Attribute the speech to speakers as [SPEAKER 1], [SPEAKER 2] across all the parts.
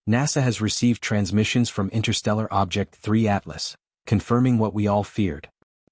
[SPEAKER 1] NASA has received transmissions from interstellar object 3 Atlas, confirming what we all feared.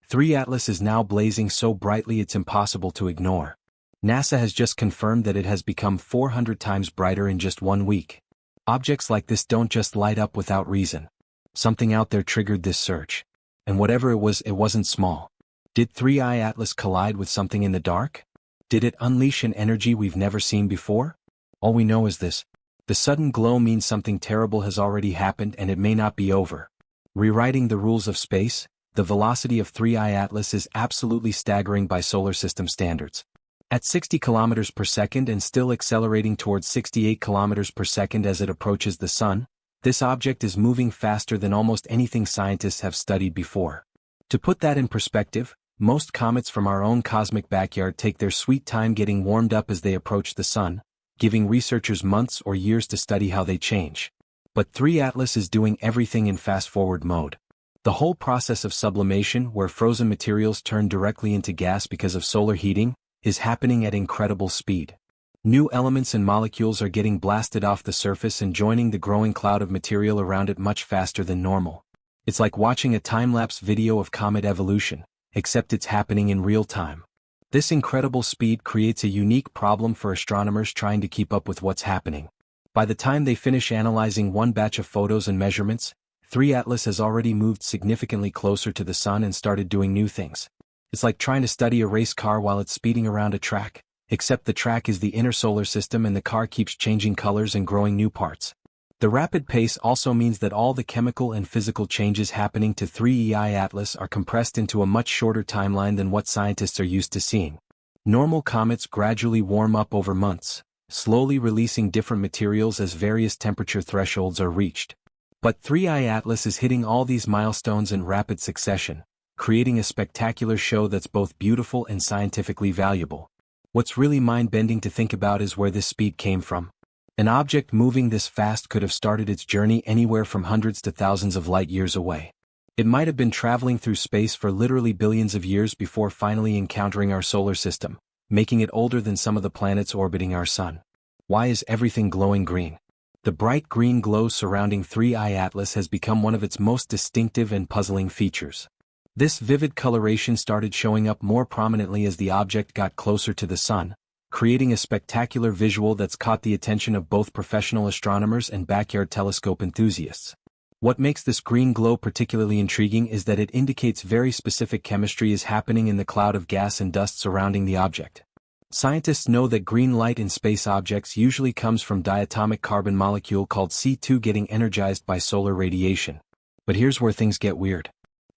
[SPEAKER 1] 3 Atlas is now blazing so brightly it's impossible to ignore. NASA has just confirmed that it has become 400 times brighter in just 1 week. Objects like this don't just light up without reason. Something out there triggered this surge. And whatever it was, it wasn't small. Did 3I Atlas collide with something in the dark? Did it unleash an energy we've never seen before? All we know is this. The sudden glow means something terrible has already happened and it may not be over. Rewriting the rules of space, the velocity of 3I Atlas is absolutely staggering by solar system standards. At 60 kilometers per second and still accelerating towards 68 kilometers per second as it approaches the Sun, this object is moving faster than almost anything scientists have studied before. To put that in perspective, most comets from our own cosmic backyard take their sweet time getting warmed up as they approach the Sun, giving researchers months or years to study how they change. But 3 Atlas is doing everything in fast-forward mode. The whole process of sublimation, where frozen materials turn directly into gas because of solar heating, is happening at incredible speed. New elements and molecules are getting blasted off the surface and joining the growing cloud of material around it much faster than normal. It's like watching a time-lapse video of comet evolution, except it's happening in real time. This incredible speed creates a unique problem for astronomers trying to keep up with what's happening. By the time they finish analyzing one batch of photos and measurements, 3 Atlas has already moved significantly closer to the Sun and started doing new things. It's like trying to study a race car while it's speeding around a track, except the track is the inner solar system and the car keeps changing colors and growing new parts. The rapid pace also means that all the chemical and physical changes happening to 3I Atlas are compressed into a much shorter timeline than what scientists are used to seeing. Normal comets gradually warm up over months, slowly releasing different materials as various temperature thresholds are reached. But 3I Atlas is hitting all these milestones in rapid succession, creating a spectacular show that's both beautiful and scientifically valuable. What's really mind-bending to think about is where this speed came from. An object moving this fast could have started its journey anywhere from hundreds to thousands of light years away. It might have been traveling through space for literally billions of years before finally encountering our solar system, making it older than some of the planets orbiting our Sun. Why is everything glowing green? The bright green glow surrounding 3I Atlas has become one of its most distinctive and puzzling features. This vivid coloration started showing up more prominently as the object got closer to the Sun, creating a spectacular visual that's caught the attention of both professional astronomers and backyard telescope enthusiasts. What makes this green glow particularly intriguing is that it indicates very specific chemistry is happening in the cloud of gas and dust surrounding the object. Scientists know that green light in space objects usually comes from diatomic carbon molecule called C2 getting energized by solar radiation. But here's where things get weird.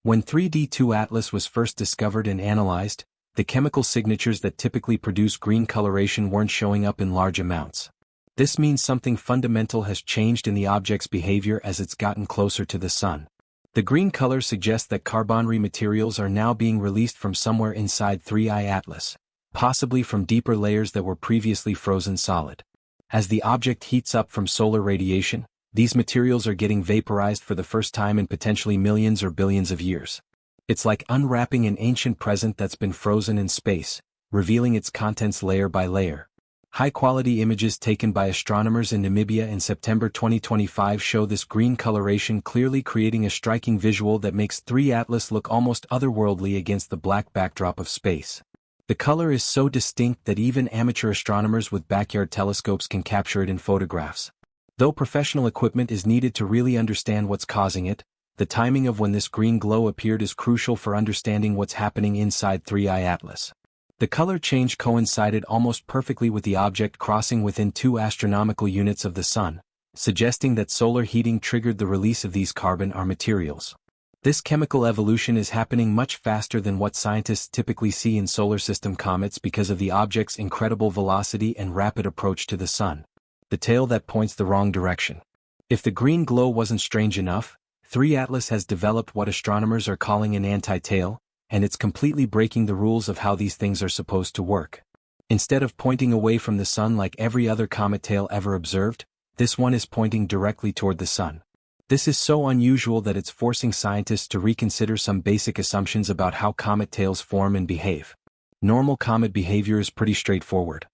[SPEAKER 1] When 3D2 Atlas was first discovered and analyzed, the chemical signatures that typically produce green coloration weren't showing up in large amounts. This means something fundamental has changed in the object's behavior as it's gotten closer to the Sun. The green color suggests that carbonary materials are now being released from somewhere inside 3I Atlas, possibly from deeper layers that were previously frozen solid. As the object heats up from solar radiation, these materials are getting vaporized for the first time in potentially millions or billions of years. It's like unwrapping an ancient present that's been frozen in space, revealing its contents layer by layer. High-quality images taken by astronomers in Namibia in September 2025 show this green coloration clearly creating a striking visual that makes 3 Atlas look almost otherworldly against the black backdrop of space. The color is so distinct that even amateur astronomers with backyard telescopes can capture it in photographs. Though professional equipment is needed to really understand what's causing it, the timing of when this green glow appeared is crucial for understanding what's happening inside 3I Atlas. The color change coincided almost perfectly with the object crossing within 2 astronomical units of the Sun, suggesting that solar heating triggered the release of these carbon materials. This chemical evolution is happening much faster than what scientists typically see in solar system comets because of the object's incredible velocity and rapid approach to the Sun. The tail that points the wrong direction. If the green glow wasn't strange enough, 3 Atlas has developed what astronomers are calling an anti-tail, and it's completely breaking the rules of how these things are supposed to work. Instead of pointing away from the Sun like every other comet tail ever observed, this one is pointing directly toward the Sun. This is so unusual that it's forcing scientists to reconsider some basic assumptions about how comet tails form and behave. Normal comet behavior is pretty straightforward.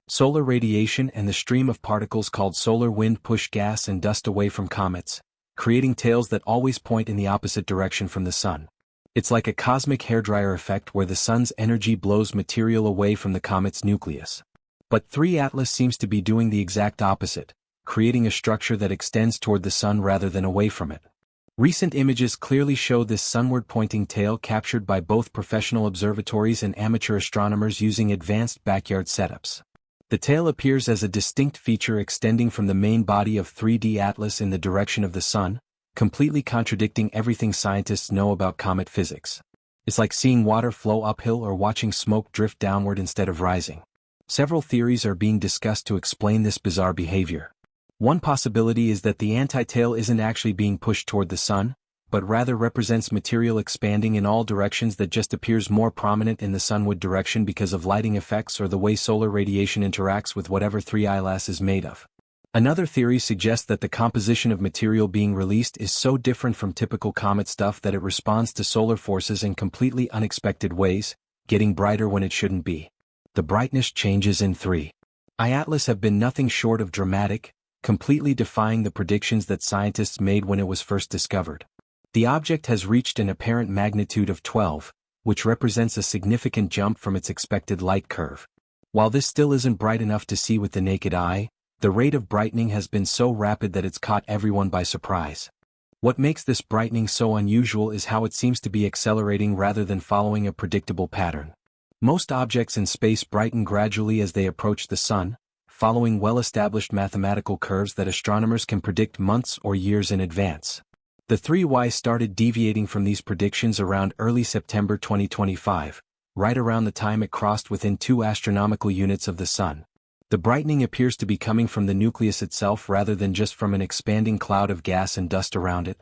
[SPEAKER 1] Solar radiation and the stream of particles called solar wind push gas and dust away from comets, creating tails that always point in the opposite direction from the sun. It's like a cosmic hairdryer effect where the sun's energy blows material away from the comet's nucleus. But 3 Atlas seems to be doing the exact opposite, creating a structure that extends toward the sun rather than away from it. Recent images clearly show this sunward-pointing tail captured by both professional observatories and amateur astronomers using advanced backyard setups. The tail appears as a distinct feature extending from the main body of 3D Atlas in the direction of the sun, completely contradicting everything scientists know about comet physics. It's like seeing water flow uphill or watching smoke drift downward instead of rising. Several theories are being discussed to explain this bizarre behavior. One possibility is that the anti-tail isn't actually being pushed toward the sun, but rather represents material expanding in all directions that just appears more prominent in the sunward direction because of lighting effects or the way solar radiation interacts with whatever 3 Atlas is made of. Another theory suggests that the composition of material being released is so different from typical comet stuff that it responds to solar forces in completely unexpected ways, getting brighter when it shouldn't be. The brightness changes in 3 Atlas have been nothing short of dramatic, completely defying the predictions that scientists made when it was first discovered. The object has reached an apparent magnitude of 12, which represents a significant jump from its expected light curve. While this still isn't bright enough to see with the naked eye, the rate of brightening has been so rapid that it's caught everyone by surprise. What makes this brightening so unusual is how it seems to be accelerating rather than following a predictable pattern. Most objects in space brighten gradually as they approach the sun, following well-established mathematical curves that astronomers can predict months or years in advance. The 3Y started deviating from these predictions around early September 2025, right around the time it crossed within 2 astronomical units of the sun. The brightening appears to be coming from the nucleus itself rather than just from an expanding cloud of gas and dust around it.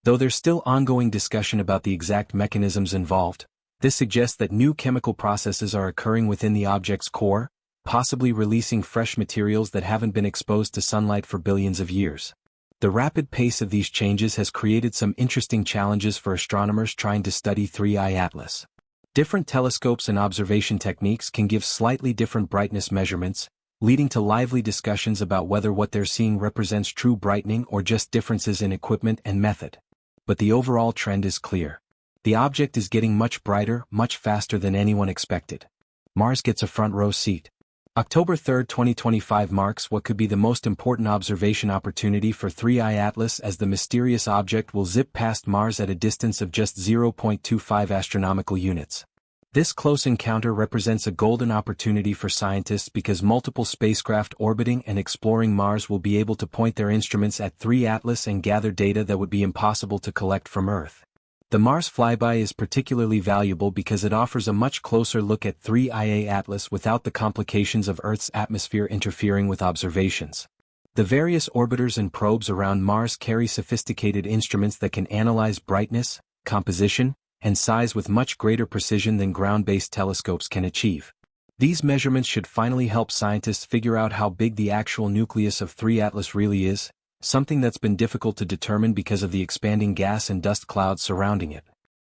[SPEAKER 1] Though there's still ongoing discussion about the exact mechanisms involved, this suggests that new chemical processes are occurring within the object's core, possibly releasing fresh materials that haven't been exposed to sunlight for billions of years. The rapid pace of these changes has created some interesting challenges for astronomers trying to study 3 Atlas. Different telescopes and observation techniques can give slightly different brightness measurements, leading to lively discussions about whether what they're seeing represents true brightening or just differences in equipment and method. But the overall trend is clear. The object is getting much brighter, much faster than anyone expected. Mars gets a front row seat. October 3, 2025 marks what could be the most important observation opportunity for 3 Atlas as the mysterious object will zip past Mars at a distance of just 0.25 astronomical units. This close encounter represents a golden opportunity for scientists because multiple spacecraft orbiting and exploring Mars will be able to point their instruments at 3 Atlas and gather data that would be impossible to collect from Earth. The Mars flyby is particularly valuable because it offers a much closer look at 3 Atlas without the complications of Earth's atmosphere interfering with observations. The various orbiters and probes around Mars carry sophisticated instruments that can analyze brightness, composition, and size with much greater precision than ground-based telescopes can achieve. These measurements should finally help scientists figure out how big the actual nucleus of 3 Atlas really is, something that's been difficult to determine because of the expanding gas and dust clouds surrounding it.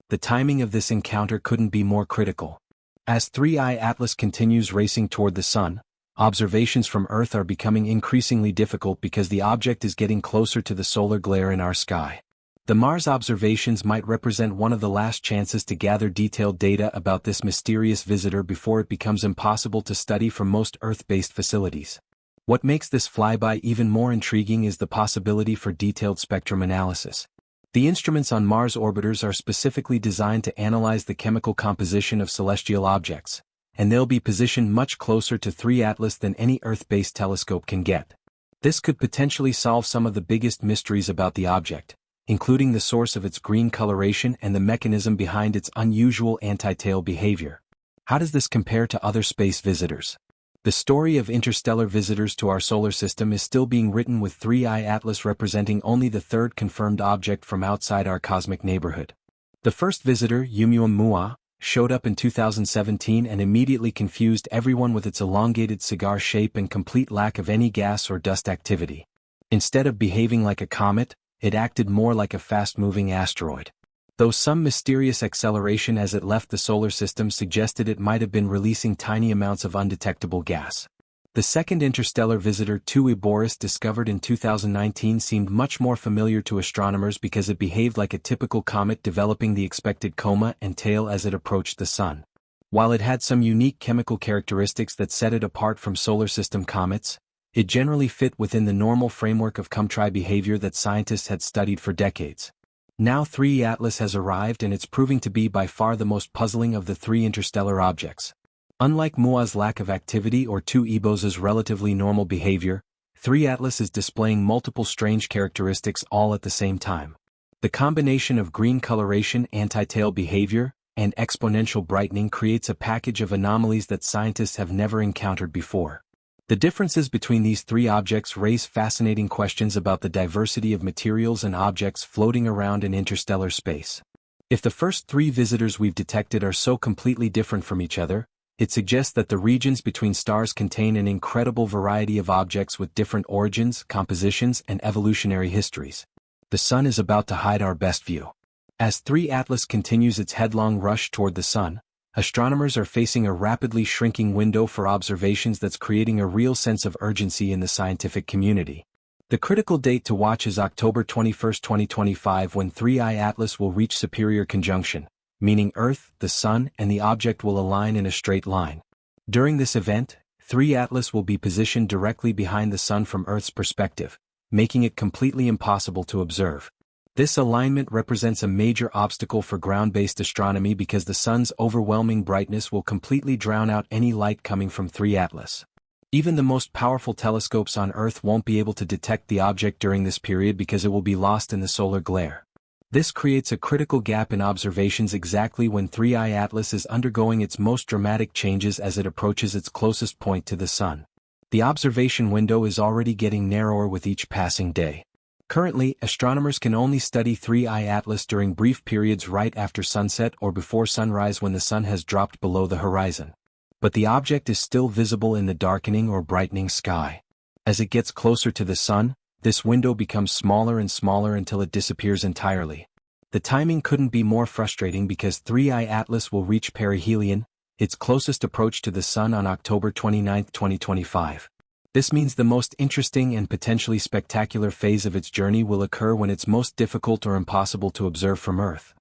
[SPEAKER 1] The timing of this encounter couldn't be more critical. As 3 Atlas continues racing toward the sun, observations from Earth are becoming increasingly difficult because the object is getting closer to the solar glare in our sky. The Mars observations might represent one of the last chances to gather detailed data about this mysterious visitor before it becomes impossible to study from most Earth-based facilities. What makes this flyby even more intriguing is the possibility for detailed spectrum analysis. The instruments on Mars orbiters are specifically designed to analyze the chemical composition of celestial objects, and they'll be positioned much closer to 3 Atlas than any Earth-based telescope can get. This could potentially solve some of the biggest mysteries about the object, including the source of its green coloration and the mechanism behind its unusual anti-tail behavior. How does this compare to other space visitors? The story of interstellar visitors to our solar system is still being written with 3 Atlas representing only the third confirmed object from outside our cosmic neighborhood. The first visitor, Oumuamua, showed up in 2017 and immediately confused everyone with its elongated cigar shape and complete lack of any gas or dust activity. Instead of behaving like a comet, it acted more like a fast-moving asteroid. Though some mysterious acceleration as it left the solar system suggested it might have been releasing tiny amounts of undetectable gas. The second interstellar visitor 2 Boris discovered in 2019 seemed much more familiar to astronomers because it behaved like a typical comet, developing the expected coma and tail as it approached the Sun. While it had some unique chemical characteristics that set it apart from solar system comets, it generally fit within the normal framework of COMET behavior that scientists had studied for decades. Now 3E Atlas has arrived, and it's proving to be by far the most puzzling of the three interstellar objects. Unlike MUA's lack of activity or 2E Bosa's relatively normal behavior, 3 Atlas is displaying multiple strange characteristics all at the same time. The combination of green coloration, anti-tail behavior, and exponential brightening creates a package of anomalies that scientists have never encountered before. The differences between these three objects raise fascinating questions about the diversity of materials and objects floating around in interstellar space. If the first three visitors we've detected are so completely different from each other, it suggests that the regions between stars contain an incredible variety of objects with different origins, compositions, and evolutionary histories. The Sun is about to hide our best view. As 3 Atlas continues its headlong rush toward the Sun, astronomers are facing a rapidly shrinking window for observations that's creating a real sense of urgency in the scientific community. The critical date to watch is October 21, 2025, when 3I Atlas will reach superior conjunction, meaning Earth, the Sun, and the object will align in a straight line. During this event, 3 Atlas will be positioned directly behind the Sun from Earth's perspective, making it completely impossible to observe. This alignment represents a major obstacle for ground-based astronomy because the Sun's overwhelming brightness will completely drown out any light coming from 3 Atlas. Even the most powerful telescopes on Earth won't be able to detect the object during this period because it will be lost in the solar glare. This creates a critical gap in observations exactly when 3I Atlas is undergoing its most dramatic changes as it approaches its closest point to the Sun. The observation window is already getting narrower with each passing day. Currently, astronomers can only study 3I Atlas during brief periods right after sunset or before sunrise when the Sun has dropped below the horizon. But the object is still visible in the darkening or brightening sky. As it gets closer to the Sun, this window becomes smaller and smaller until it disappears entirely. The timing couldn't be more frustrating because 3I Atlas will reach perihelion, its closest approach to the Sun, on October 29, 2025. This means the most interesting and potentially spectacular phase of its journey will occur when it's most difficult or impossible to observe from Earth.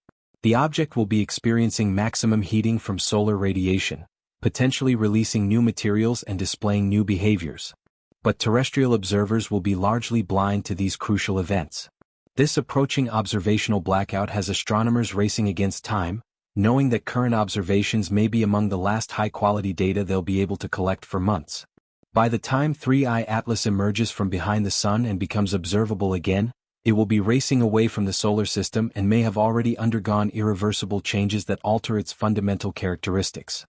[SPEAKER 1] The object will be experiencing maximum heating from solar radiation, potentially releasing new materials and displaying new behaviors. But terrestrial observers will be largely blind to these crucial events. This approaching observational blackout has astronomers racing against time, knowing that current observations may be among the last high-quality data they'll be able to collect for months. By the time 3I Atlas emerges from behind the Sun and becomes observable again, it will be racing away from the solar system and may have already undergone irreversible changes that alter its fundamental characteristics.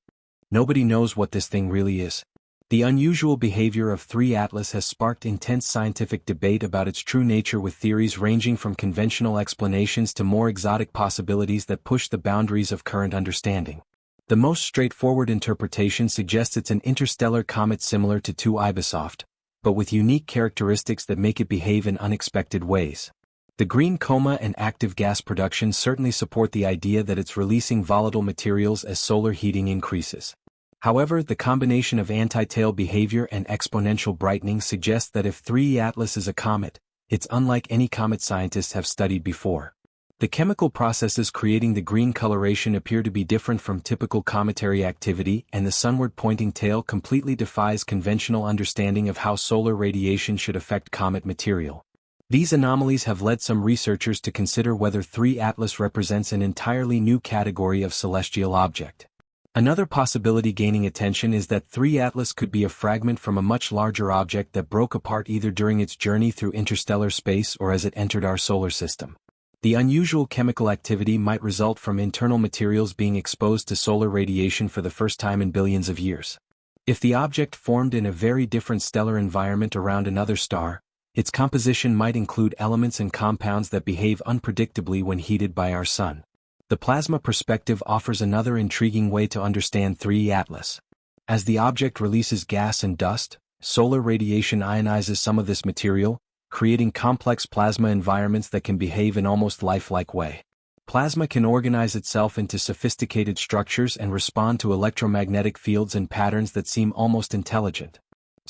[SPEAKER 1] Nobody knows what this thing really is. The unusual behavior of 3 Atlas has sparked intense scientific debate about its true nature, with theories ranging from conventional explanations to more exotic possibilities that push the boundaries of current understanding. The most straightforward interpretation suggests it's an interstellar comet similar to 2I Bosaft, but with unique characteristics that make it behave in unexpected ways. The green coma and active gas production certainly support the idea that it's releasing volatile materials as solar heating increases. However, the combination of anti-tail behavior and exponential brightening suggests that if 3 Atlas is a comet, it's unlike any comet scientists have studied before. The chemical processes creating the green coloration appear to be different from typical cometary activity, and the sunward-pointing tail completely defies conventional understanding of how solar radiation should affect comet material. These anomalies have led some researchers to consider whether 3 Atlas represents an entirely new category of celestial object. Another possibility gaining attention is that 3 Atlas could be a fragment from a much larger object that broke apart either during its journey through interstellar space or as it entered our solar system. The unusual chemical activity might result from internal materials being exposed to solar radiation for the first time in billions of years. If the object formed in a very different stellar environment around another star, its composition might include elements and compounds that behave unpredictably when heated by our Sun. The plasma perspective offers another intriguing way to understand 3 Atlas. As the object releases gas and dust, solar radiation ionizes some of this material, creating complex plasma environments that can behave in almost lifelike way. Plasma can organize itself into sophisticated structures and respond to electromagnetic fields and patterns that seem almost intelligent.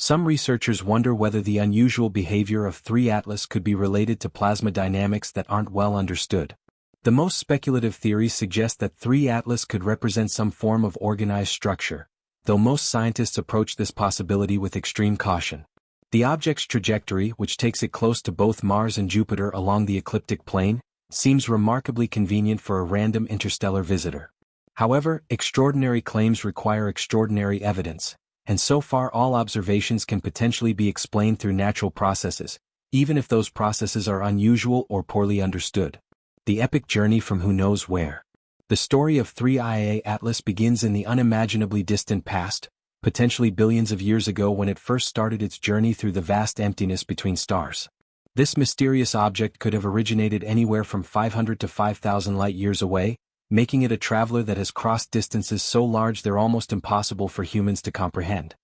[SPEAKER 1] Some researchers wonder whether the unusual behavior of 3 Atlas could be related to plasma dynamics that aren't well understood. The most speculative theories suggest that 3 Atlas could represent some form of organized structure, though most scientists approach this possibility with extreme caution. The object's trajectory, which takes it close to both Mars and Jupiter along the ecliptic plane, seems remarkably convenient for a random interstellar visitor. However, extraordinary claims require extraordinary evidence, and so far all observations can potentially be explained through natural processes, even if those processes are unusual or poorly understood. The epic journey from who knows where. The story of 3IA Atlas begins in the unimaginably distant past, potentially billions of years ago when it first started its journey through the vast emptiness between stars. This mysterious object could have originated anywhere from 500 to 5,000 light-years away, making it a traveler that has crossed distances so large they're almost impossible for humans to comprehend.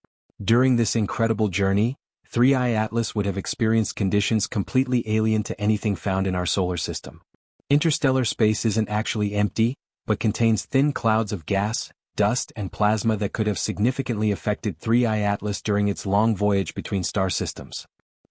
[SPEAKER 1] During this incredible journey, 3I Atlas would have experienced conditions completely alien to anything found in our solar system. Interstellar space isn't actually empty, but contains thin clouds of gas, dust and plasma that could have significantly affected 3I Atlas during its long voyage between star systems.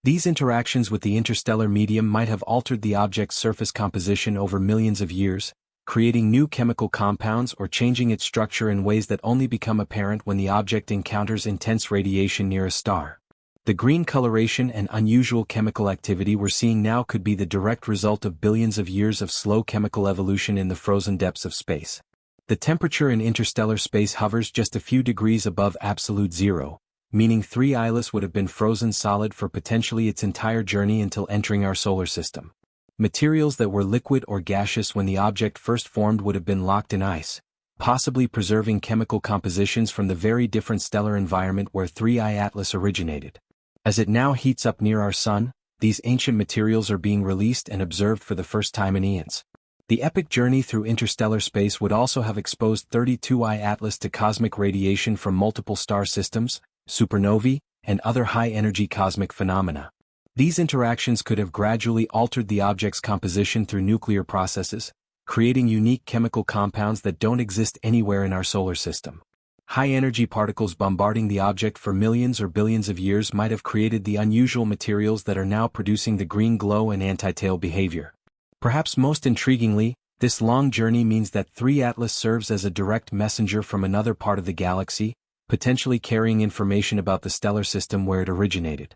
[SPEAKER 1] These interactions with the interstellar medium might have altered the object's surface composition over millions of years, creating new chemical compounds or changing its structure in ways that only become apparent when the object encounters intense radiation near a star. The green coloration and unusual chemical activity we're seeing now could be the direct result of billions of years of slow chemical evolution in the frozen depths of space. The temperature in interstellar space hovers just a few degrees above absolute zero, meaning 3 Atlas would have been frozen solid for potentially its entire journey until entering our solar system. Materials that were liquid or gaseous when the object first formed would have been locked in ice, possibly preserving chemical compositions from the very different stellar environment where 3I Atlas originated. As it now heats up near our Sun, these ancient materials are being released and observed for the first time in eons. The epic journey through interstellar space would also have exposed 32I Atlas to cosmic radiation from multiple star systems, supernovae, and other high-energy cosmic phenomena. These interactions could have gradually altered the object's composition through nuclear processes, creating unique chemical compounds that don't exist anywhere in our solar system. High-energy particles bombarding the object for millions or billions of years might have created the unusual materials that are now producing the green glow and anti-tail behavior. Perhaps most intriguingly, this long journey means that 3 Atlas serves as a direct messenger from another part of the galaxy, potentially carrying information about the stellar system where it originated.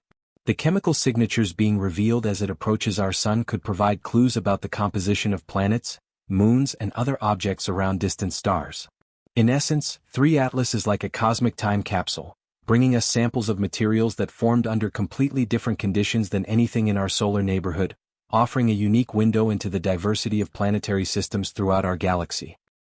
[SPEAKER 1] The chemical signatures being revealed as it approaches our Sun could provide clues about the composition of planets, moons, and other objects around distant stars. In essence, 3 Atlas is like a cosmic time capsule, bringing us samples of materials that formed under completely different conditions than anything in our solar neighborhood, offering a unique window into the diversity of planetary systems throughout our galaxy.